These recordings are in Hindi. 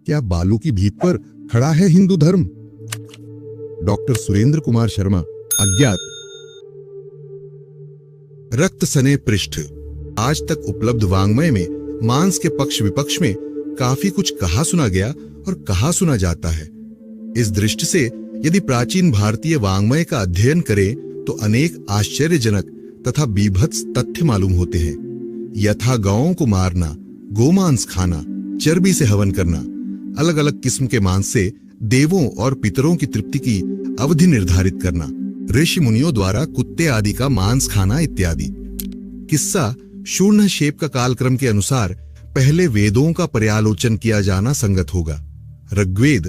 क्या बालू की भीत पर खड़ा है हिंदू धर्म? डॉक्टर सुरेंद्र कुमार शर्मा, अज्ञात। रक्त सने पृष्ठ। आज तक उपलब्ध वाङ्मय में मांस के पक्ष विपक्ष में काफी कुछ कहा सुना गया और कहा सुना जाता है। इस दृष्टि से यदि प्राचीन भारतीय वाङ्मय का अध्ययन करें तो अनेक आश्चर्यजनक तथा बीभत्स तथ्य मालूम होते हैं। यथा गौओं को मारना, गोमांस खाना, चर्बी से हवन करना, अलग अलग किस्म के मांस से देवों और पितरों की तृप्ति की अवधि निर्धारित करना, ऋषि मुनियों द्वारा कुत्ते आदि का मांस खाना इत्यादि। किस्सा शूर्णशेप का कालक्रम के अनुसार पहले वेदों का पर्यालोचन किया जाना संगत होगा। ऋग्वेद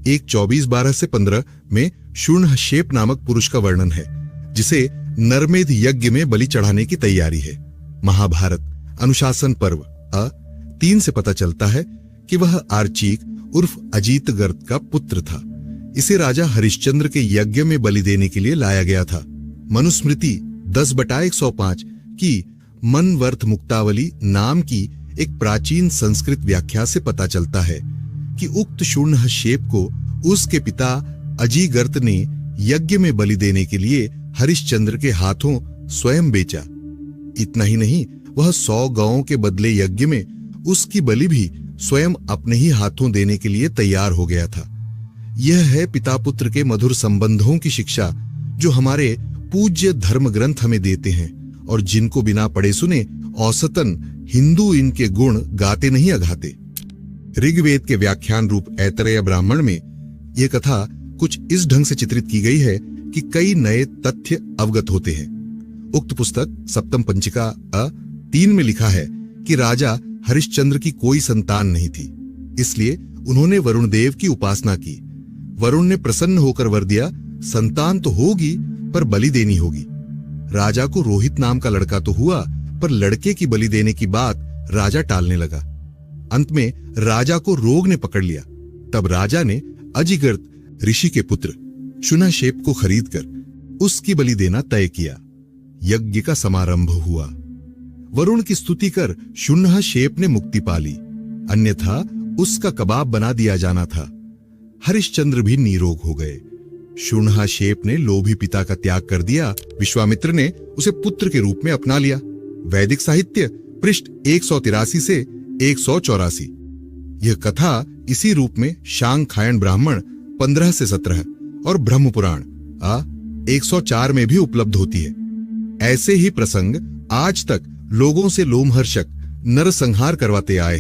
1:24-12-15 में शूर्णशेप नामक पुरुष का वर्णन है, जिसे नरमेध यज्ञ में बलि चढ़ाने की तैयारी है। महाभारत अनुशासन पर्व 3 से पता चलता है कि वह आर्चीक उर्फ अजीतगर्त का पुत्र था। इसे राजा हरिश्चंद्र के यज्ञ में बलि देने के लिए लाया गया था। मनुस्मृति 10/105 की मनवर्थ मुक्तावली नाम की एक प्राचीन संस्कृत व्याख्या से पता चलता है कि उक्त शूर्णशेप को उसके पिता अजीगर्त ने यज्ञ में बलि देने के लिए हरिश्चंद्र के हाथों स्वयं बेचा। इतना ही नहीं, वह 100 गौओं के बदले यज्ञ में उसकी बलि भी स्वयं अपने ही हाथों देने के लिए तैयार हो गया था। यह है पिता पुत्र के मधुर संबंधों की शिक्षा जो हमारे पूज्य धर्म ग्रंथ हमें देते हैं और जिनको बिना पढ़े सुने औसतन हिंदू इनके गुण गाते नहीं अघाते। ऋग्वेद के व्याख्यान रूप ऐतरेय ब्राह्मण में यह कथा कुछ इस ढंग से चित्रित की गई है कि कई नए तथ्य अवगत होते हैं। उक्त पुस्तक सप्तम पंचिका 3 में लिखा है कि राजा हरिश्चंद्र की कोई संतान नहीं थी, इसलिए उन्होंने वरुण देव की उपासना की। वरुण ने प्रसन्न होकर वर दिया, संतान तो होगी पर बलि देनी होगी। राजा को रोहित नाम का लड़का तो हुआ, पर लड़के की बलि देने की बात राजा टालने लगा। अंत में राजा को रोग ने पकड़ लिया। तब राजा ने अजीगर्त ऋषि के पुत्र शूर्णशेप को खरीदकर उसकी बलि देना तय किया। यज्ञ का समारंभ हुआ। वरुण की स्तुति कर शूर्णशेप ने मुक्ति पाली, अन्यथा उसका कबाब बना दिया जाना था। हरिश्चंद्र भी निरोग हो गए। शूर्णशेप ने लोभी पिता का त्याग कर दिया। विश्वामित्र ने उसे पुत्र के रूप में अपना लिया। वैदिक साहित्य पृष्ठ 183 से 184। यह कथा इसी रूप में शांखायन ब्राह्मण 15 से 17 और ब्रह्म पुराण 104 में भी उपलब्ध होती है। ऐसे ही प्रसंग आज तक लोगों से लोमहर्षक नरसंहार करवाते आए हैं।